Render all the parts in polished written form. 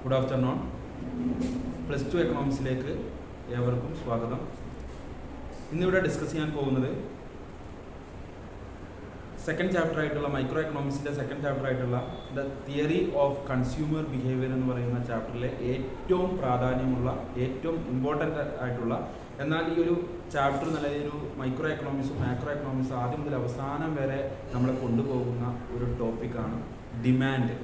Good afternoon. Plus two എക്കണോമിക്സിലേക്ക് ഏവർക്കും സ്വാഗതം. ഇന്നിവിടെ ഡിസ്കസ് ചെയ്യാൻ പോകുന്നത് സെക്കൻഡ് ചാപ്റ്റർ ആയിട്ടുള്ള മൈക്രോ എക്കണോമിക്സിൻ്റെ സെക്കൻഡ് ചാപ്റ്റർ ആയിട്ടുള്ള the theory of consumer behaviour എന്ന് പറയുന്ന ചാപ്റ്ററിലെ ഏറ്റവും പ്രാധാന്യമുള്ള ഏറ്റവും ഇമ്പോർട്ടൻ്റ് ആയിട്ടുള്ള എന്നാൽ ഈ ഒരു ചാപ്റ്റർ നല്ല ഒരു മൈക്രോ എക്കണോമിക്സും മാക്രോ എക്കണോമിക്സും ആദ്യം മുതൽ അവസാനം വരെ നമ്മളെ കൊണ്ടുപോകുന്ന ഒരു ടോപ്പിക്കാണ് ഡിമാൻഡ്.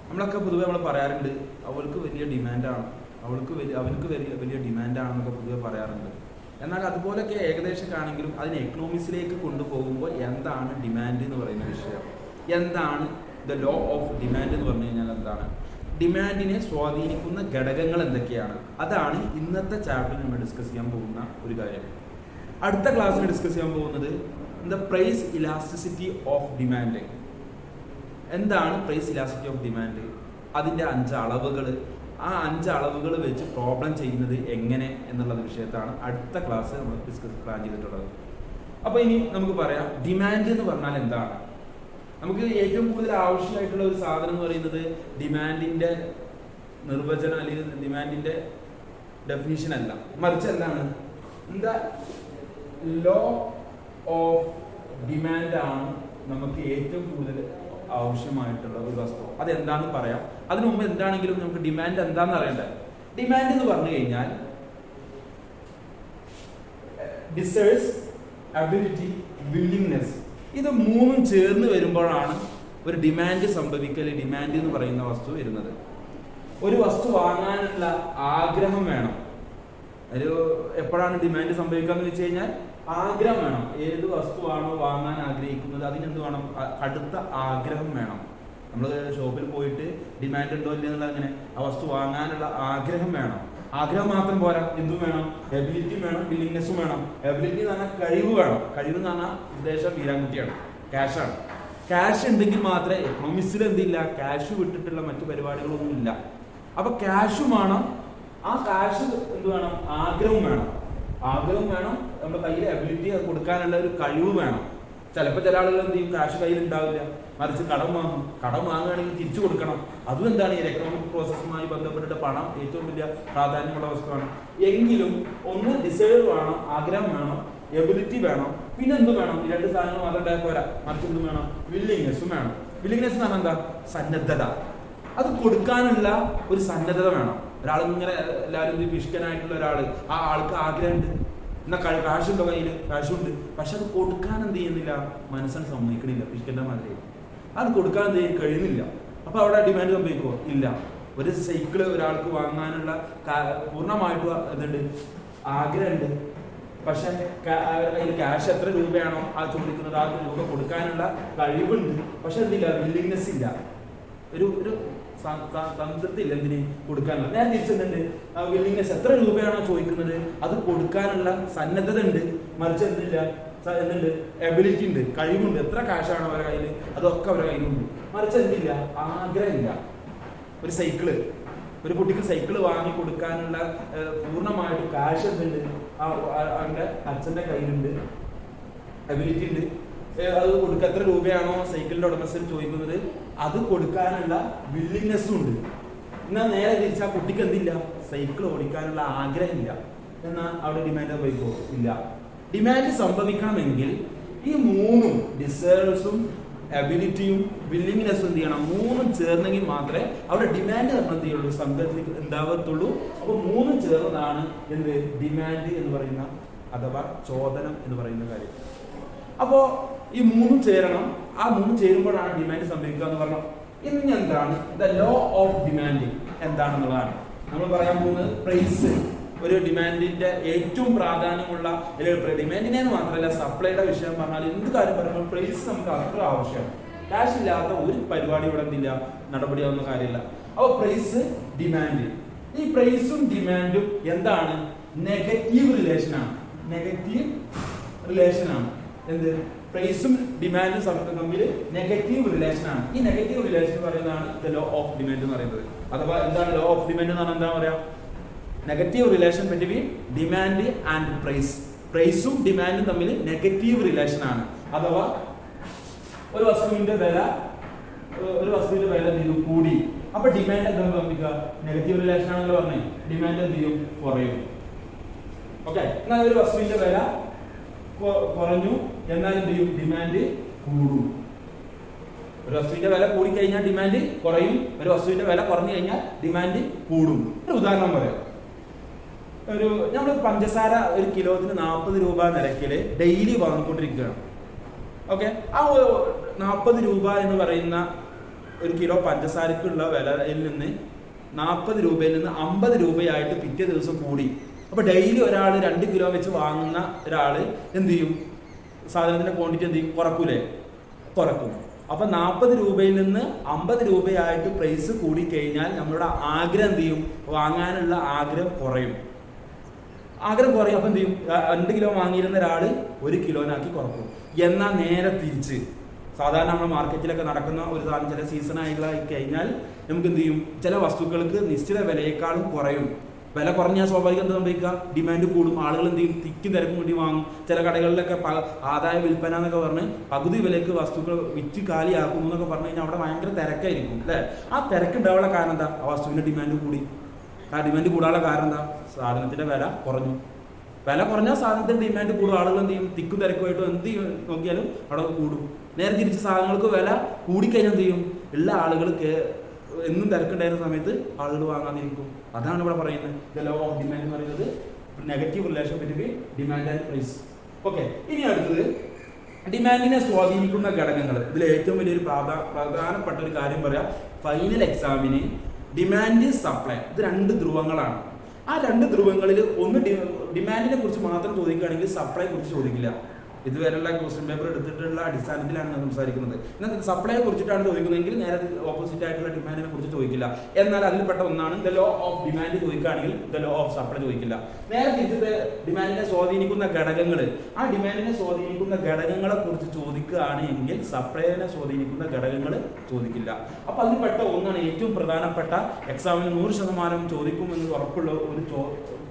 നമ്മളൊക്കെ പൊതുവെ നമ്മൾ പറയാറുണ്ട് അവൾക്ക് വലിയ ഡിമാൻഡാണ്, അവൾക്ക് വലിയ ഡിമാൻഡാണെന്നൊക്കെ പൊതുവെ പറയാറുണ്ട്. എന്നാൽ അതുപോലെയൊക്കെ ഏകദേശമൊക്കെയാണെങ്കിലും അതിന് എക്കണോമിക്സിലേക്ക് കൊണ്ടുപോകുമ്പോൾ എന്താണ് ഡിമാൻഡ് എന്ന് പറയുന്ന വിഷയം, എന്താണ് ദ ലോ ഓഫ് ഡിമാൻഡ് എന്ന് പറഞ്ഞു കഴിഞ്ഞാൽ എന്താണ്, ഡിമാൻഡിനെ സ്വാധീനിക്കുന്ന ഘടകങ്ങൾ എന്തൊക്കെയാണ്, അതാണ് ഇന്നത്തെ ചാപ്റ്ററിൽ നമ്മൾ ഡിസ്കസ് ചെയ്യാൻ പോകുന്ന ഒരു കാര്യം. അടുത്ത ക്ലാസ്സിൽ ഡിസ്കസ് ചെയ്യാൻ പോകുന്നത് the price elasticity of demand. എന്താണ് പ്രൈസ് ഇലാസ്റ്റിസിറ്റി ഓഫ് ഡിമാൻഡ്, അതിൻ്റെ 5 അളവുകൾ, ആ 5 അളവുകൾ വെച്ച് പ്രോബ്ലം ചെയ്യുന്നത് എങ്ങനെ എന്നുള്ള വിഷയത്താണ് അടുത്ത ക്ലാസ് നമ്മൾ പ്ലാൻ ചെയ്തിട്ടുള്ളത്. അപ്പോൾ ഇനി നമുക്ക് പറയാം ഡിമാൻഡ് എന്ന് പറഞ്ഞാൽ എന്താണ്. നമുക്ക് ഏറ്റവും കൂടുതൽ ആവശ്യമായിട്ടുള്ള ഒരു സാധനം എന്ന് പറയുന്നത് ഡിമാൻഡിൻ്റെ നിർവചനം അല്ലെങ്കിൽ ഡിമാൻഡിൻ്റെ ഡെഫിനിഷൻ അല്ല, മറിച്ച് എന്താണ് ദ ലോ ഓഫ് ഡിമാൻഡാണ് നമുക്ക് ഏറ്റവും കൂടുതൽ ആവശ്യമായിട്ടുള്ള ഒരു വസ്തു. അതെന്താന്ന് പറയാം. അതിനു മുമ്പ് എന്താണെങ്കിലും നമുക്ക് ഡിമാൻഡ് എന്താണെന്ന് അറിയണ്ടേ. ഡിമാൻഡ് എന്ന് പറഞ്ഞു കഴിഞ്ഞാൽ ഡിസേഴ്സ്, അബിലിറ്റി, വില്ലിങ്നെസ്, ഇത് മൂന്നും ചേർന്ന് വരുമ്പോഴാണ് ഒരു ഡിമാൻഡ് സംഭവിക്കൽ, ഡിമാൻഡ് എന്ന് പറയുന്ന വസ്തു വരുന്നത്. ഒരു വസ്തു വാങ്ങാനുള്ള ആഗ്രഹം വേണം. ഒരു എപ്പോഴാണ് ഡിമാൻഡ് സംഭവിക്കാന്ന് വെച്ച് കഴിഞ്ഞാൽ ആഗ്രഹം വേണം. ഏത് വസ്തുവാണോ വാങ്ങാൻ ആഗ്രഹിക്കുന്നത് അതിനെന്ത് വേണം, കടുത്ത ആഗ്രഹം വേണം. നമ്മൾ ഷോപ്പിൽ പോയിട്ട് ഡിമാൻഡ് ഉണ്ടോ ഇല്ല എന്നുള്ളത് അങ്ങനെ ആ വസ്തു വാങ്ങാനുള്ള ആഗ്രഹം വേണം. ആഗ്രഹം മാത്രം പോരാ, എന്തും വേണം, എബിലിറ്റി വേണം, വില്ലിങ്നെസ്സും വേണം. എബിലിറ്റി എന്ന് പറഞ്ഞാൽ കഴിവ് വേണം. കഴിവ് എന്ന് പറഞ്ഞാൽ ഉദ്ദേശം വീരാൻകുട്ടിയാണ്, ക്യാഷാണ്. ക്യാഷ് ഉണ്ടെങ്കിൽ മാത്രമേ എക്കണോമിക്സിൽ എന്തില്ല, ക്യാഷ് വിട്ടിട്ടുള്ള മറ്റു പരിപാടികളൊന്നും ഇല്ല. അപ്പൊ ക്യാഷും വേണം, ആ ക്യാഷ് എന്ത് വേണം, ആഗ്രഹം വേണം. ആഗ്രഹം വേണം, നമ്മുടെ കയ്യിൽ എബിലിറ്റി അത് കൊടുക്കാനുള്ള ഒരു കഴിവ് വേണം. ചിലപ്പോൾ ചില ആളുകൾ എന്ത് ചെയ്യും, ക്യാഷ് കയ്യിൽ ഉണ്ടാവില്ല, മറിച്ച് കടം വാങ്ങും. കടം വാങ്ങുകയാണെങ്കിൽ തിരിച്ചു കൊടുക്കണം. അതും എന്താണ് ഈ എക്കണോമിക് പ്രോസസ്സുമായി ബന്ധപ്പെട്ടിട്ട് പണം ഏറ്റവും വലിയ പ്രാധാന്യമുള്ള വസ്തുവാണ്. എങ്കിലും ഒന്ന് ഡിസൈർ വേണം, ആഗ്രഹം വേണം, എബിലിറ്റി വേണം, പിന്നെ എന്ത് വേണം, ഈ 2 സാധനങ്ങൾ മാത്രം ഉണ്ടായാൽ പോരാ, മറിച്ച് എന്ത് വേണം, വില്ലിങ്നെസ്സും വേണം. വില്ലിങ്നെസ് എന്ന് പറഞ്ഞാൽ എന്താ, സന്നദ്ധത. അത് കൊടുക്കാനുള്ള ഒരു സന്നദ്ധത വേണം. ഒരാൾ ഇങ്ങനെ എല്ലാവരും പിഷ്കനായിട്ടുള്ള ഒരാൾ, ആ ആൾക്ക് ആഗ്രഹമുണ്ട്, എന്നാൽ കാശുണ്ടോ കയ്യിൽ, കാശുണ്ട്, പക്ഷെ അത് കൊടുക്കാൻ എന്ത് ചെയ്യുന്നില്ല, മനസ്സിന് സമ്മതിക്കണില്ല, പിഷ്കന്റെ മാതിരി അത് കൊടുക്കാൻ എന്ത് ചെയ്യാൻ കഴിയുന്നില്ല. അപ്പൊ അവിടെ ഡിമാൻഡ് സംഭവിക്കുമോ, ഇല്ല. ഒരു സൈക്കിള് ഒരാൾക്ക് വാങ്ങാനുള്ള പൂർണ്ണമായിട്ടും ഇതുണ്ട്, ആഗ്രഹമുണ്ട്, പക്ഷെ കയ്യിൽ ക്യാഷ് എത്ര രൂപയാണോ ആ ചോദിക്കുന്നത് ആ രൂപ കൊടുക്കാനുള്ള കഴിവുണ്ട്, പക്ഷെ എന്തില്ല, വില്ലിങ്നെസ് ഇല്ല, ഒരു തന്ത്രത്തിൽ ഇല്ല എന്തിന് കൊടുക്കാനുള്ള. ഞാൻ തിരിച്ചെന്തുണ്ട്, വില്ലിങ്നെസ് എത്ര രൂപയാണോ ചോദിക്കുന്നത് അത് കൊടുക്കാനുള്ള സന്നദ്ധത ഉണ്ട്, മറിച്ച് എന്തില്ല, എന്തുണ്ട്, എബിലിറ്റി ഉണ്ട്, കഴിവുണ്ട്. എത്ര കാശാണോ അവരുടെ കയ്യിൽ അതൊക്കെ അവരുടെ കയ്യിലുണ്ട്, മറിച്ച് എന്തില്ല, ആഗ്രഹമില്ല. ഒരു സൈക്കിള്, ഒരു കുട്ടിക്ക് സൈക്കിള് വാങ്ങി കൊടുക്കാനുള്ള പൂർണ്ണമായിട്ട് കാശ് എന്തുണ്ട്, അവന്റെ അച്ഛന്റെ കയ്യിലുണ്ട്, എബിലിറ്റി ഉണ്ട്. അത് കൊടുക്കുക, എത്ര രൂപയാണോ സൈക്കിളിന്റെ ഉടമസ്ഥൻ ചോദിക്കുന്നത് അത് കൊടുക്കാനുള്ള വില്ലിങ്നെസ്സും ഉണ്ട്. എന്നാൽ നേരെ തിരിച്ച് ആ കുട്ടിക്ക് എന്തില്ല, സൈക്കിൾ ഓടിക്കാനുള്ള ആഗ്രഹമില്ല. എന്നാൽ അവിടെ ഡിമാൻഡ് പോയിക്കോ, ഇല്ല. ഡിമാൻഡ് സംഭവിക്കണമെങ്കിൽ ഈ 3 ഡിസേർവ്സും എബിലിറ്റിയും വില്ലിങ്നെസ്സും എന്ത് ചെയ്യണം, 3 ചേർന്നെങ്കിൽ മാത്രമേ അവിടെ ഡിമാൻഡ് നമ്മൾ എന്ത് ചെയ്യുള്ളൂ, സംഘത്തിൽ ഉണ്ടാകത്തുള്ളൂ. അപ്പൊ 3 ചേർന്നതാണ് എന്ത്, ഡിമാൻഡ് എന്ന് പറയുന്ന അഥവാ ചോദനം എന്ന് പറയുന്ന കാര്യം. അപ്പോ ഈ 3 ചേരണം, ആ 3 ചേരുമ്പോഴാണ് ഡിമാൻഡ് സംഭവിക്കുക എന്ന് പറഞ്ഞു. ഇനി എന്താണ് ദ ലോ ഓഫ് ഡിമാൻഡ് എന്താണെന്നുള്ളതാണ് നമ്മൾ പറയാൻ പോകുന്നത്. പ്രൈസ് ഒരു ഡിമാൻഡിന്റെ ഏറ്റവും പ്രാധാന്യമുള്ള, ഡിമാൻഡിനെ മാത്രമല്ല സപ്ലൈയുടെ വിഷയം പറഞ്ഞാൽ എന്ത് കാര്യം പറയുമ്പോൾ പ്രൈസ് നമുക്ക് അത്ര ആവശ്യമാണ്. ക്യാഷ് ഇല്ലാത്ത ഒരു പരിപാടി ഇവിടെ എന്തില്ല, നടപടിയാവുന്ന കാര്യമില്ല. അപ്പോൾ പ്രൈസ്, ഡിമാൻഡ്, ഈ പ്രൈസും ഡിമാൻഡും എന്താണ്, നെഗറ്റീവ് റിലേഷനാണ്. നെഗറ്റീവ് റിലേഷനാണ് എന്ത്, പ്രൈസും ഡിമാൻഡും തമ്മിൽ നെഗറ്റീവ് റിലേഷനാണ്. ഈ നെഗറ്റീവ് റിലേഷൻ പറയുന്നതാണ് ദ ലോ ഓഫ് ഡിമാൻഡ് എന്ന് പറയുന്നത്. അഥവാ എന്താണ് ലോ ഓഫ് ഡിമാൻഡ് എന്ന് പറഞ്ഞാൽ എന്താ പറയാ, negative relation between demand and price. പ്രൈസും ഡിമാൻഡും തമ്മിൽ നെഗറ്റീവ് റിലേഷനാണ്. അഥവാ ഒരു വസ്തുവിന്റെ വില കൂടി, അപ്പൊ ഡിമാൻഡ് എന്താ സംഭവിക്കുക? നെഗറ്റീവ് റിലേഷൻ ആണല്ലോ പറഞ്ഞേ, ഡിമാൻഡ് എന്ത് ചെയ്യും? കുറയും. ഓക്കെ, എന്നാൽ ഒരു വസ്തുവിന്റെ വില കുറഞ്ഞു എന്നാൽ എന്ത് ചെയ്യും? ഡിമാൻഡ് കൂടും. ഒരു വസ്തുവിന്റെ വില കൂടിക്കഴിഞ്ഞാൽ ഡിമാൻഡ് കുറയും, ഒരു വസ്തുവിന്റെ വില കുറഞ്ഞു കഴിഞ്ഞാൽ ഡിമാൻഡ് കൂടും. ഒരു ഉദാഹരണം പറയാം. നമ്മൾ പഞ്ചസാര ഒരു കിലോത്തിന് 40 രൂപ നിരക്കില് ഡെയിലി വാങ്ങിക്കൊണ്ടിരിക്കുകയാണ്. ഓക്കെ, ആ 40 രൂപ എന്ന് പറയുന്ന ഒരു കിലോ പഞ്ചസാരക്കുള്ള വിലയിൽ നിന്ന് 40 രൂപയിൽ നിന്ന് 50 രൂപയായിട്ട് പിറ്റേ ദിവസം കൂടി. അപ്പൊ ഡെയിലി ഒരാൾ 2 കിലോ വെച്ച് വാങ്ങുന്ന ഒരാൾ എന്ത് ചെയ്യും? സാധനത്തിന്റെ ക്വാണ്ടിറ്റി എന്ത് ചെയ്യും? കുറക്കൂലേ? കുറക്കും. അപ്പൊ 40 രൂപയിൽ നിന്ന് 50 രൂപയായിട്ട് പ്രൈസ് കൂടിക്കഴിഞ്ഞാൽ നമ്മളുടെ ആഗ്രഹം എന്ത് ചെയ്യും? വാങ്ങാനുള്ള ആഗ്രഹം കുറയും. ആഗ്രഹം കുറയും. അപ്പൊ എന്ത് ചെയ്യും? 2 കിലോ വാങ്ങിയിരുന്ന ഒരാള് 1 കിലോനാക്കി കുറക്കും. എന്നാൽ നേരെ തിരിച്ച് സാധാരണ നമ്മുടെ മാർക്കറ്റിലൊക്കെ നടക്കുന്ന ഒരു സാധനം ചില സീസൺ ആയി കഴിഞ്ഞാൽ നമുക്ക് എന്ത് ചെയ്യും? ചില വസ്തുക്കൾക്ക് നിശ്ചിത വിലയേക്കാളും കുറയും. വില കുറഞ്ഞാൽ സ്വാഭാവികം എന്താ സംഭവിക്കുക? ഡിമാൻഡ് കൂടും. ആളുകൾ എന്ത് ചെയ്യും? തിക്കും തിരക്കും കൂടി വാങ്ങും. ചില കടകളിലൊക്കെ ആദായ വിൽപ്പന എന്നൊക്കെ പറഞ്ഞ് പകുതി വിലക്ക് വസ്തുക്കൾ വിറ്റ് കാലിയാക്കുന്നു എന്നൊക്കെ പറഞ്ഞു കഴിഞ്ഞാൽ അവിടെ ഭയങ്കര തിരക്കായിരിക്കും അല്ലേ? ആ തിരക്കുണ്ടാവാനുള്ള കാരണം എന്താ? ആ വസ്തുവിന്റെ ഡിമാൻഡ് കൂടി. ആ ഡിമാൻഡ് കൂടാനുള്ള കാരണം എന്താ? സാധനത്തിന്റെ വില കുറഞ്ഞു. വില കുറഞ്ഞാൽ സാധനത്തിന്റെ ഡിമാൻഡ് കൂടും. ആളുകൾ എന്ത് ചെയ്യും? തിക്കും തിരക്കുമായിട്ട് എന്ത് നോക്കിയാലും അവിടെ കൂടും. നേരെ തിരിച്ച് സാധനങ്ങൾക്ക് വില കൂടിക്കഴിഞ്ഞാൽ എന്ത് ചെയ്യും? എല്ലാ ആളുകൾക്ക് എന്നും തിരക്കുണ്ടായിരുന്ന സമയത്ത് ആളുകൾ വാങ്ങാതിരിക്കും. അതാണ് ഇവിടെ പറയുന്നത് ദ ലോ ഓഫ് ഡിമാൻഡ് എന്ന് പറയുന്നത്, negative relation between demand and price. Okay, ഇനി അടുത്തത് ഡിമാൻഡിനെ സ്വാധീനിക്കുന്ന ഘടകങ്ങൾ. ഇതിൽ ഏറ്റവും വലിയൊരു പ്രധാനപ്പെട്ട ഒരു കാര്യം പറയാം. ഫൈനൽ എക്സാമിന് ഡിമാൻഡ്, സപ്ലൈ ഇത് 2 ധ്രുവങ്ങളാണ്. ആ 2 ധ്രുവങ്ങളിൽ ഒന്ന് ഡിമാൻഡിനെ കുറിച്ച് മാത്രം ചോദിക്കുകയാണെങ്കിൽ സപ്ലൈയെ കുറിച്ച് ചോദിക്കില്ല. ഇതുവരെയുള്ള ക്വസ്റ്റ്യൻ പേപ്പർ എടുത്തിട്ടുള്ള അടിസ്ഥാനത്തിലാണ് ഞാൻ സംസാരിക്കുന്നത്. എന്നാൽ സപ്ലൈയെ കുറിച്ചിട്ടാണ് ചോദിക്കുന്നതെങ്കിൽ നേരെ ഓപ്പോസിറ്റ് ആയിട്ടുള്ള ഡിമാൻഡിനെ കുറിച്ച് ചോദിക്കില്ല. എന്നാൽ അതിൽപ്പെട്ട ഒന്നാണ് ദ ലോ ഓഫ് ഡിമാൻഡ് ചോദിക്കുകയാണെങ്കിൽ ദ ലോ ഓഫ് സപ്ലൈ ചോദിക്കില്ല. നേരെ തിരിച്ചത് ഡിമാൻഡിനെ സ്വാധീനിക്കുന്ന ഘടകങ്ങൾ, ആ ഡിമാൻഡിനെ സ്വാധീനിക്കുന്ന ഘടകങ്ങളെ കുറിച്ച് ചോദിക്കുകയാണ് എങ്കിൽ സപ്ലൈനെ സ്വാധീനിക്കുന്ന ഘടകങ്ങൾ ചോദിക്കില്ല. അപ്പൊ അതിൽപ്പെട്ട ഒന്നാണ് ഏറ്റവും പ്രധാനപ്പെട്ട, എക്സാമിന് 100% ചോദിക്കുമെന്ന് ഉറപ്പുള്ള ഒരു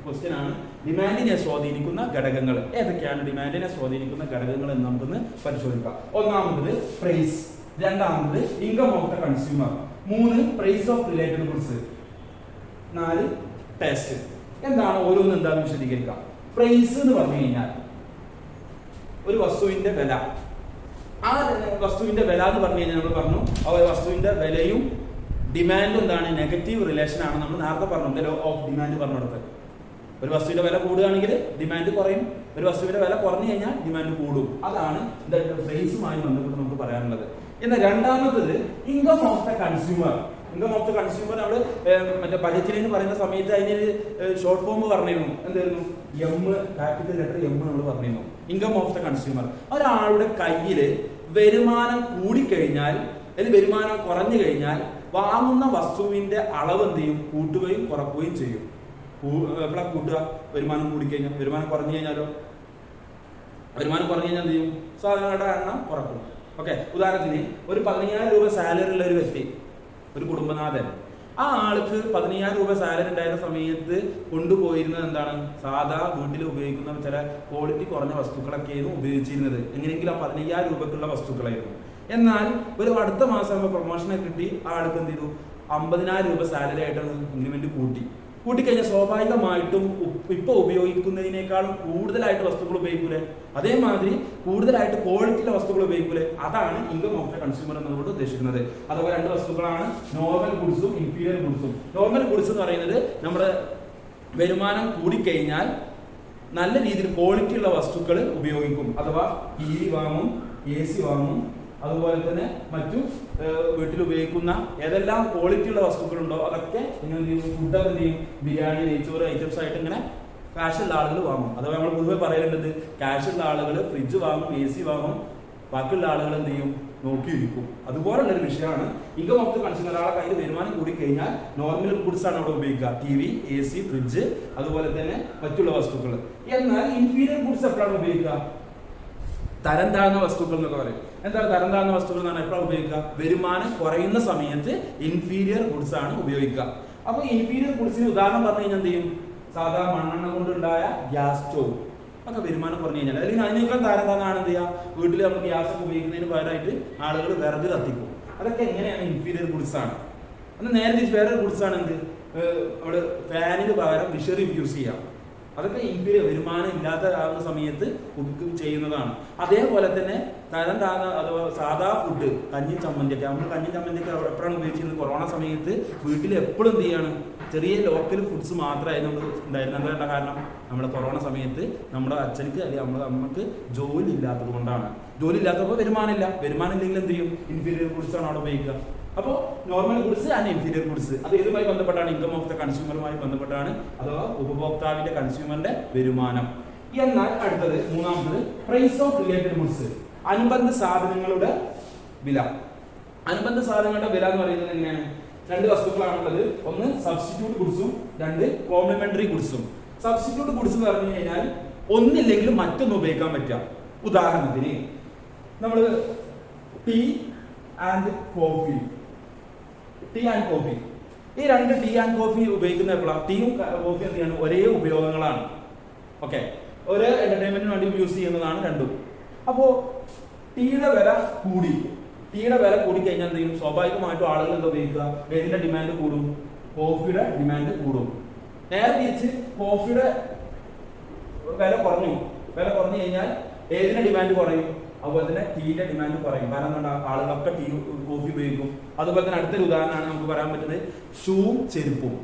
ക്വസ്റ്റ്യൻ ആണ് ഡിമാൻഡിനെ സ്വാധീനിക്കുന്ന ഘടകങ്ങൾ. ഏതൊക്കെയാണ് ഡിമാൻഡിനെ സ്വാധീനിക്കുന്ന ഘടകങ്ങൾ എന്ന് നമുക്കൊന്ന് പരിശോധിക്കാം. ഒന്നാമത് പ്രൈസ്, രണ്ടാമത് income of the consumer, 3 price of related goods, 4 taste. എന്താണ് ഓരോന്നും എന്താണെന്ന് വിശദീകരിക്കാം. പ്രൈസ് എന്ന് പറഞ്ഞു കഴിഞ്ഞാൽ ഒരു വസ്തുവിന്റെ വില. ആ വസ്തുവിന്റെ വില എന്ന് പറഞ്ഞു കഴിഞ്ഞാൽ നമ്മൾ പറഞ്ഞു ആ വസ്തുവിന്റെ വിലയും ഡിമാൻഡും എന്താണ്? നെഗറ്റീവ് റിലേഷൻ ആണ്. നമ്മൾ നേരത്തെ പറഞ്ഞു ലോ ഓഫ് ഡിമാൻഡ് പറഞ്ഞെടുത്ത്. ഒരു വസ്തുവിന്റെ വില കൂടുകയാണെങ്കിൽ ഡിമാൻഡ് കുറയും, ഒരു വസ്തുവിന്റെ വില കുറഞ്ഞു കഴിഞ്ഞാൽ ഡിമാൻഡ് കൂടും. അതാണ് പ്രൈസുമായി ബന്ധപ്പെട്ട് നമുക്ക് പറയാനുള്ളത്. എന്നാൽ രണ്ടാമത്തത് income of the consumer. Income of the consumer നമ്മൾ മറ്റേ ബജറ്റിന് പറയുന്ന സമയത്ത് അതിന് ഷോർട്ട് ഫോം പറഞ്ഞിരുന്നു. എന്തായിരുന്നു? എം, ക്യാപിറ്റൽ ലെറ്റർ എം നമ്മൾ പറഞ്ഞിരുന്നു. Income of the consumer. ഒരാളുടെ കയ്യിൽ വരുമാനം കൂടിക്കഴിഞ്ഞാൽ അല്ലെങ്കിൽ വരുമാനം കുറഞ്ഞു കഴിഞ്ഞാൽ വാങ്ങുന്ന വസ്തുവിന്റെ അളവ് എന്ത് ചെയ്യും? കൂട്ടുകയും കുറക്കുകയും ചെയ്യും. എപ്പോഴാ കൂട്ടുക? വരുമാനം കൂടിക്കഴിഞ്ഞാൽ. വരുമാനം കുറഞ്ഞു കഴിഞ്ഞാലോ? വരുമാനം കുറഞ്ഞു കഴിഞ്ഞാൽ എന്ത് ചെയ്യും? സാധനങ്ങളുടെ എണ്ണം കുറക്കും. ഓക്കെ, ഉദാഹരണത്തിന് ഒരു 15,000 രൂപ സാലറി ഉള്ള ഒരു വ്യക്തി, ഒരു കുടുംബനാഥൻ, ആ ആൾക്ക് 15,000 രൂപ സാലറി ഉണ്ടായിരുന്ന സമയത്ത് കൊണ്ടുപോയിരുന്നത് എന്താണ്? സാധാ വീട്ടിൽ ഉപയോഗിക്കുന്ന ചില ക്വാളിറ്റി കുറഞ്ഞ വസ്തുക്കളൊക്കെയായിരുന്നു ഉപയോഗിച്ചിരുന്നത്. എങ്ങനെയെങ്കിലും ആ 15,000 രൂപക്കുള്ള വസ്തുക്കളായിരുന്നു. എന്നാൽ ഒരു അടുത്ത മാസം പ്രൊമോഷനെ കിട്ടി ആ ആൾക്ക് എന്ത് ചെയ്തു? 50,000 രൂപ സാലറി ആയിട്ടാണ് ഇൻക്രിമെന്റ് കൂട്ടിക്കഴിഞ്ഞാൽ സ്വാഭാവികമായിട്ടും ഇപ്പോൾ ഉപയോഗിക്കുന്നതിനേക്കാളും കൂടുതലായിട്ട് വസ്തുക്കൾ ഉപയോഗിക്കൂലേ? അതേമാതിരി കൂടുതലായിട്ട് ക്വാളിറ്റിയുള്ള വസ്തുക്കൾ ഉപയോഗിക്കൂലേ? അതാണ് ഇൻകം ഓഫ് ദ കൺസ്യൂമർ എന്നതുകൊണ്ട് ഉദ്ദേശിക്കുന്നത്. അഥവാ 2 വസ്തുക്കളാണ് നോർമൽ ഗുഡ്സും ഇൻഫീരിയർ ഗുഡ്സും. നോർമൽ ഗുഡ്സ് എന്ന് പറയുന്നത് നമ്മുടെ വരുമാനം കൂടിക്കഴിഞ്ഞാൽ നല്ല രീതിയിൽ ക്വാളിറ്റി ഉള്ള വസ്തുക്കൾ ഉപയോഗിക്കും. അഥവാ TV വാങ്ങും, AC വാങ്ങും, അതുപോലെ തന്നെ മറ്റു വീട്ടിൽ ഉപയോഗിക്കുന്ന ഏതെല്ലാം ക്വാളിറ്റി ഉള്ള വസ്തുക്കളുണ്ടോ അതൊക്കെ ഇങ്ങനെ ഫുഡൊക്കെ എന്ത് ചെയ്യും? ബിരിയാണി, നെയ്ച്ചോറ് ഐറ്റംസ് ആയിട്ട് ഇങ്ങനെ കാശുള്ള ആളുകൾ വാങ്ങും. അഥവാ നമ്മൾ പൊതുവെ പറയുന്നത് കാശുള്ള ആളുകൾ ഫ്രിഡ്ജ് വാങ്ങും, AC വാങ്ങും, ബാക്കിയുള്ള ആളുകൾ എന്ത് ചെയ്യും? നോക്കിയിരിക്കും. അതുപോലുള്ളൊരു വിഷയമാണ് ഇൻകം ഓഫ് ദ കൺസ്യൂമർ. ഒരാളെ കയ്യിൽ വരുമാനം കൂടിക്കഴിഞ്ഞാൽ നോർമൽ ഗുഡ്സ് ആണ് അവിടെ ഉപയോഗിക്കുക. TV, AC, ഫ്രിഡ്ജ്, അതുപോലെ തന്നെ മറ്റുള്ള വസ്തുക്കൾ. എന്നാൽ ഇൻഫീരിയർ ഗുഡ്സ് എപ്പോഴാണ് ഉപയോഗിക്കുക? തരം താഴ്ന്ന വസ്തുക്കൾ എന്നൊക്കെ പറയും. എന്താണ് തരം താഴ്ന്ന വസ്തുക്കൾ എന്നാണ് എപ്പോഴാണ് ഉപയോഗിക്കുക? വരുമാനം കുറയുന്ന സമയത്ത് ഇൻഫീരിയർ ഗുഡ്സ് ആണ് ഉപയോഗിക്കുക. അപ്പൊ ഇൻഫീരിയർ ഗുഡ്സിന് ഉദാഹരണം പറഞ്ഞു കഴിഞ്ഞാൽ എന്ത് ചെയ്യും? സാധാ മണ്ണെണ്ണ കൊണ്ടുണ്ടായ ഗ്യാസ് സ്റ്റോവ് ഒക്കെ വരുമാനം കുറഞ്ഞു കഴിഞ്ഞാൽ, അല്ലെങ്കിൽ അതിനേക്കാൾ താരം താഴ്ന്നതാണ് എന്ത് ചെയ്യുക? വീട്ടിൽ നമ്മൾ ഗ്യാസ് ഒക്കെ ഉപയോഗിക്കുന്നതിന് പകരമായിട്ട് ആളുകൾ വിറക് കത്തിക്കും. അതൊക്കെ എങ്ങനെയാണ്? ഇൻഫീരിയർ ഗുഡ്സ് ആണ്. എന്നാൽ നേരെ തിരിച്ച് വേറൊരു ഗുഡ്സാണ് എന്ത്, നമ്മൾ ഫാനിന് പകരം വിഷറി യൂസ് ചെയ്യാം. അതൊക്കെ ഇൻഫീരിയർ, വരുമാനം ഇല്ലാത്ത ആകുന്ന സമയത്ത് ചെയ്യുന്നതാണ്. അതേപോലെ തന്നെ തരം താങ്ങ അഥവാ സാധാ ഫുഡ്, കഞ്ഞി ചമ്മന്തിയൊക്കെ, നമ്മൾ കഞ്ഞി ചമ്മന്തിയൊക്കെ എപ്പോഴാണ് ഉപയോഗിച്ചിരുന്നത്? കൊറോണ സമയത്ത് വീട്ടിൽ എപ്പോഴും എന്ത് ചെയ്യാണ്, ചെറിയ ലോക്കൽ ഫുഡ്സ് മാത്രമായി നമ്മൾ ഉണ്ടായിരുന്നത്. എന്താ കാരണം? നമ്മുടെ കൊറോണ സമയത്ത് നമ്മുടെ അച്ഛനക്ക് അല്ലെങ്കിൽ നമ്മുടെ അമ്മക്ക് ജോലി ഇല്ലാത്തത് കൊണ്ടാണ്. ജോലി ഇല്ലാത്തപ്പോൾ വരുമാനമില്ല. വരുമാനം ഇല്ലെങ്കിൽ എന്ത് ചെയ്യും? ഇൻഫീരിയർ ഗുഡ്സാണ് അവിടെ ഉപയോഗിക്കുക. അപ്പോൾ normal goods and inferior goods അത് ഏതുമായി ബന്ധപ്പെട്ടാണ്? ഇൻകം ഓഫ് ദ കൺസ്യൂമറുമായി ബന്ധപ്പെട്ടാണ്, അഥവാ ഉപഭോക്താവിന്റെ കൺസ്യൂമറിന്റെ വരുമാനം. എന്നാൽ അടുത്തത് മൂന്നാമത് പ്രൈസ് ഓഫ് റിലേറ്റഡ് ഗുഡ്സ്, അനുബന്ധ സാധനങ്ങളുടെ വില. അനുബന്ധ സാധനങ്ങളുടെ വില എന്ന് പറയുന്നത് എങ്ങനെയാണ്? രണ്ട് വസ്തുക്കളാണുള്ളത്, ഒന്ന് സബ്സ്റ്റിറ്റ്യൂട്ട് ഗുഡ്സും രണ്ട് കോംപ്ലിമെന്ററി ഗുഡ്സും. സബ്സ്റ്റിറ്റ്യൂട്ട് ഗുഡ്സ് എന്ന് പറഞ്ഞു കഴിഞ്ഞാൽ ഒന്നില്ലെങ്കിലും മറ്റൊന്ന് ഉപയോഗിക്കാൻ പറ്റുക. ഉദാഹരണത്തിന് നമ്മൾ tea and coffee, tea and coffee, ഈ രണ്ട് ടീ ആൻഡ് കോഫി ഉപയോഗിക്കുന്ന എപ്പോഴാണ്? ടീയും കോഫി എന്ത് ചെയ്യാണ്? ഒരേ ഉപയോഗങ്ങളാണ്. ഓക്കെ, ഒരേ എന്റർടൈൻമെന്റിന് വേണ്ടി യൂസ് ചെയ്യുന്നതാണ് രണ്ടും. അപ്പോൾ ടീയുടെ വില കൂടി, ടീയുടെ വില കൂടിക്കഴിഞ്ഞാൽ എന്ത് ചെയ്യും? സ്വാഭാവികമായിട്ടും ആളുകൾ എന്താ ഉപയോഗിക്കുക? ഏതിന്റെ ഡിമാൻഡ് കൂടും? കോഫിയുടെ ഡിമാൻഡ് കൂടും. നേരെ തിരിച്ച് കോഫിയുടെ വില കുറഞ്ഞു, വില കുറഞ്ഞു കഴിഞ്ഞാൽ ഏതിന്റെ ഡിമാൻഡ് കുറയും? അതുപോലെ തന്നെ ടീയുടെ ഡിമാൻഡ് കുറയും. കാരണം എന്താ? ആളുകളൊക്കെ ടീ കോഫി ഉപയോഗിക്കും. അതുപോലെ തന്നെ അടുത്തൊരു ഉദാഹരണമാണ് നമുക്ക് പറയാൻ പറ്റുന്നത് ഷൂവും ചെരുപ്പും.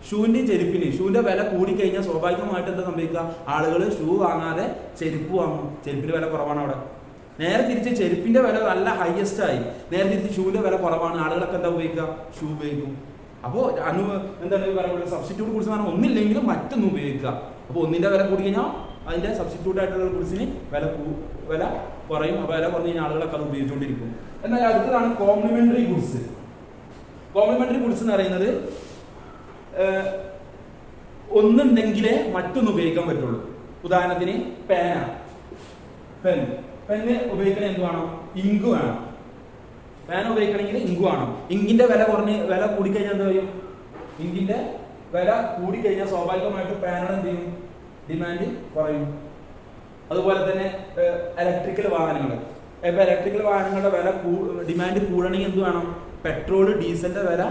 ഷൂവിന്റെയും ചെരുപ്പിന്, ഷൂവിന്റെ വില കൂടിക്കഴിഞ്ഞാൽ സ്വാഭാവികമായിട്ട് എന്താ സംഭവിക്കുക? ആളുകൾ ഷൂ വാങ്ങാതെ ചെരുപ്പ് വാങ്ങും. ചെരുപ്പിന്റെ വില കുറവാണ് അവിടെ. നേരെ തിരിച്ച് ചെരുപ്പിന്റെ വില നല്ല ഹയസ്റ്റ് ആയി, നേരെ തിരിച്ച് ഷൂവിന്റെ വില കുറവാണ്, ആളുകളൊക്കെ എന്താ ഉപയോഗിക്കുക? ഷൂ ഉപയോഗിക്കും. അപ്പോൾ എന്താണ് പറയുന്നത്? സബ്സ്റ്റിറ്റ്യൂട്ട് ഗുഡ്സ് പറഞ്ഞാൽ ഒന്നില്ലെങ്കിലും മറ്റൊന്നും ഉപയോഗിക്കുക. അപ്പോൾ ഒന്നിന്റെ വില കൂടി കഴിഞ്ഞാൽ അതിന്റെ സബ്സ്റ്റിറ്റ്യൂട്ട് ആയിട്ടുള്ള ഗുഡ്സിന് വില കുറയും. അപ്പോൾ വില കുറഞ്ഞു കഴിഞ്ഞാൽ ആളുകളൊക്കെ അത് ഉപയോഗിച്ചുകൊണ്ടിരിക്കും. എന്നാൽ അടുത്തതാണ് കോംപ്ലിമെന്ററി ഗുഡ്സ്. കോംപ്ലിമെന്ററി ഗുഡ്സ് എന്ന് പറയുന്നത് ഒന്നുണ്ടെങ്കിലേ മറ്റൊന്ന് ഉപയോഗിക്കാൻ പറ്റുള്ളൂ. ഉദാഹരണത്തിന് പേന, പെന്ന് ഉപയോഗിക്കണ എന്ത് വേണം? ഇങ്ക് വേണം. പേന ഉപയോഗിക്കണമെങ്കിൽ ഇങ്ക് വേണം. ഇങ്കിന്റെ വില കൂടിക്കഴിഞ്ഞാൽ എന്താ ചെയ്യും? ഇങ്കിന്റെ വില കൂടിക്കഴിഞ്ഞാൽ സ്വാഭാവികമായിട്ട് പേനയുടെ എന്ത് ചെയ്യും? ഡിമാൻഡ് കുറയും. അതുപോലെ തന്നെ ഇലക്ട്രിക്കൽ വാഹനങ്ങൾ, ഇപ്പൊ ഇലക്ട്രിക്കൽ വാഹനങ്ങളുടെ വില ഡിമാൻഡ് കൂടണമെങ്കിൽ എന്ത് വേണം? പെട്രോൾ ഡീസലിന്റെ വില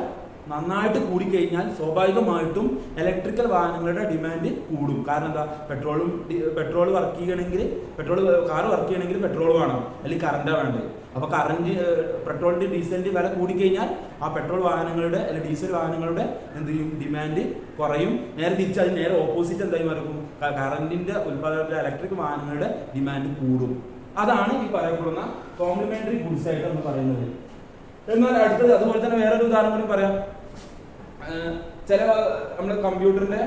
നന്നായിട്ട് കൂടിക്കഴിഞ്ഞാൽ സ്വാഭാവികമായിട്ടും ഇലക്ട്രിക്കൽ വാഹനങ്ങളുടെ ഡിമാൻഡ് കൂടും. കാരണം എന്താ? പെട്രോൾ വർക്ക് ചെയ്യണമെങ്കിൽ കാർ വർക്ക് ചെയ്യണമെങ്കിൽ പെട്രോൾ വേണം, അല്ലെങ്കിൽ കറണ്ടാണ് വേണ്ടത്. അപ്പൊ പെട്രോളിന്റെ ഡീസലിന്റെ വില കൂടിക്കഴിഞ്ഞാൽ ആ പെട്രോൾ വാഹനങ്ങളുടെ അല്ലെങ്കിൽ ഡീസൽ വാഹനങ്ങളുടെ എന്ത് ചെയ്യും? ഡിമാൻഡ് കുറയും. നേരെ തിരിച്ച് അതിന് നേരെ ഓപ്പോസിറ്റ് എന്തായി മാറും? കറന്റിന്റെ ഉത്പാദനത്തിലെ ഇലക്ട്രിക് വാഹനങ്ങളുടെ ഡിമാൻഡ് കൂടും. അതാണ് ഈ പറയപ്പെടുന്ന കോംപ്ലിമെന്ററി ഗുഡ്സ് ആയിട്ട് നമ്മൾ പറയുന്നത്. എന്നാൽ അടുത്തത് അതുപോലെ തന്നെ വേറൊരു ഉദാഹരണം കൂടി പറയാം. ചില നമ്മുടെ കമ്പ്യൂട്ടറിന്റെ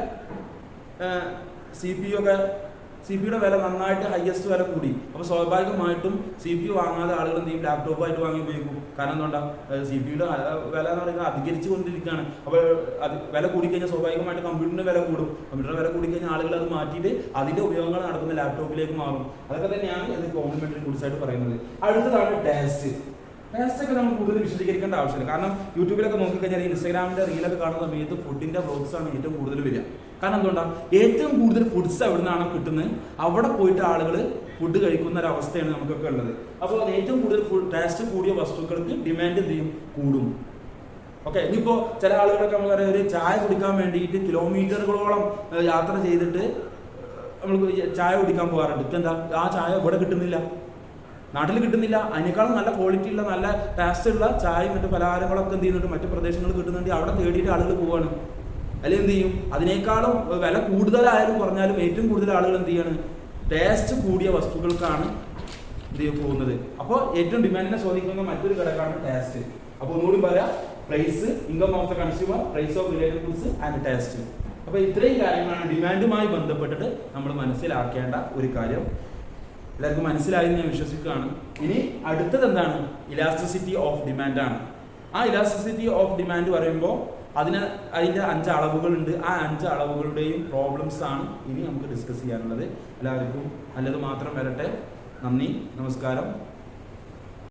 CPU വില നന്നായിട്ട് ഹയസ്റ്റ് വില കൂടി. അപ്പോൾ സ്വാഭാവികമായിട്ടും CPU വാങ്ങാതെ ആളുകൾ എന്ത് ചെയ്യും? ലാപ്ടോപ്പായിട്ട് വാങ്ങി ഉപയോഗിക്കും. കാരണം എന്തുകൊണ്ടാ? CPU വില എന്ന് പറയുന്നത് അധികരിച്ചു കൊണ്ടിരിക്കുകയാണ്. അപ്പോൾ അത് വില കൂടിക്കഴിഞ്ഞാൽ സ്വാഭാവികമായിട്ട് കമ്പ്യൂട്ടറിന്റെ വില കൂടും. കമ്പ്യൂട്ടറിന്റെ വില കൂടിക്കഴിഞ്ഞാൽ ആളുകൾ അത് മാറ്റിയിട്ട് അതിന്റെ ഉപയോഗങ്ങൾ നടക്കുന്ന ലാപ്ടോപ്പിലേക്ക് മാറും. അതൊക്കെ തന്നെയാണ് ഇത് കോംപ്ലിമെന്ററി ഗുഡ്സ് ആയിട്ട് പറയുന്നത്. അടുത്തതാണ് ടേസ്റ്റ്. ടേസ്റ്റൊക്കെ നമ്മൾ കൂടുതൽ വിശദീകരിക്കേണ്ട ആവശ്യമില്ല. കാരണം യൂട്യൂബിലൊക്കെ നോക്കിക്കഴിഞ്ഞാൽ ഇൻസ്റ്റാഗ്രാമിന്റെ റീലൊക്കെ കാണുന്ന സമയത്ത് ഫുഡിന്റെ വ്ലോഗ്സാണ് ഏറ്റവും കൂടുതൽ വരിക. കാരണം എന്തുകൊണ്ടാണ്? ഏറ്റവും കൂടുതൽ ഫുഡ്സ് എവിടെ നിന്നാണ് കിട്ടുന്നത്, അവിടെ പോയിട്ട് ആളുകൾ ഫുഡ് കഴിക്കുന്ന ഒരു അവസ്ഥയാണ് നമുക്കൊക്കെ ഉള്ളത്. അപ്പോൾ ഏറ്റവും കൂടുതൽ ടേസ്റ്റ് കൂടിയ വസ്തുക്കൾക്ക് ഡിമാൻഡ് എന്ത് ചെയ്യും? കൂടും. ഓക്കെ, ഇനിയിപ്പോൾ ചില ആളുകളൊക്കെ നമ്മൾ പറയാം, ഒരു ചായ കുടിക്കാൻ വേണ്ടിയിട്ട് കിലോമീറ്ററുകളോളം യാത്ര ചെയ്തിട്ട് നമ്മൾ ചായ കുടിക്കാൻ പോകാറുണ്ട്. എന്താ? ആ ചായ ഇവിടെ കിട്ടുന്നില്ല, നാട്ടിൽ കിട്ടുന്നില്ല. അതിനേക്കാളും നല്ല ക്വാളിറ്റി ഉള്ള നല്ല ടേസ്റ്റ് ഉള്ള ചായയും മറ്റു പലഹാരങ്ങളൊക്കെ എന്ത് ചെയ്യുന്നുണ്ട്? മറ്റു പ്രദേശങ്ങളിൽ കിട്ടുന്നുണ്ട്. അവിടെ തേടിയിട്ട് ആളുകൾ പോവാണ്. അല്ലെങ്കിൽ എന്ത് ചെയ്യും? അതിനേക്കാളും വില കൂടുതലായാലും കുറഞ്ഞാലും ഏറ്റവും കൂടുതൽ ആളുകൾ എന്ത് ചെയ്യാണ്? ടേസ്റ്റ് കൂടിയ വസ്തുക്കൾക്കാണ് എന്ത് ചെയ്യാൻ പോകുന്നത്. അപ്പോൾ ഏറ്റവും ഡിമാൻഡിനെ സ്വാധീനിക്കുന്ന മറ്റൊരു ഘടകമാണ് ടേസ്റ്റ്. അപ്പോൾ ഒന്നുകൂടി പറയാം, price, income of the consumer, price of related goods and taste. അപ്പോൾ ഇത്രയും കാര്യങ്ങളാണ് ഡിമാൻഡുമായി ബന്ധപ്പെട്ടിട്ട് നമ്മൾ മനസ്സിലാക്കേണ്ട ഒരു കാര്യം. എല്ലാവർക്കും മനസ്സിലായെന്ന് ഞാൻ വിശ്വസിക്കുകയാണ്. ഇനി അടുത്തത് എന്താണ്? ഇലാസ്റ്റിസിറ്റി ഓഫ് ഡിമാൻഡ് ആണ്. ആ ഇലാസ്റ്റിസിറ്റി ഓഫ് ഡിമാൻഡ് പറയുമ്പോൾ അതിൻ്റെ 5 അളവുകളുണ്ട്. ആ 5 അളവുകളുടെയും പ്രോബ്ലംസ് ആണ് ഇനി നമുക്ക് ഡിസ്കസ് ചെയ്യാനുള്ളത്. എല്ലാവർക്കും നല്ലത് മാത്രം വരട്ടെ. നന്ദി, നമസ്കാരം.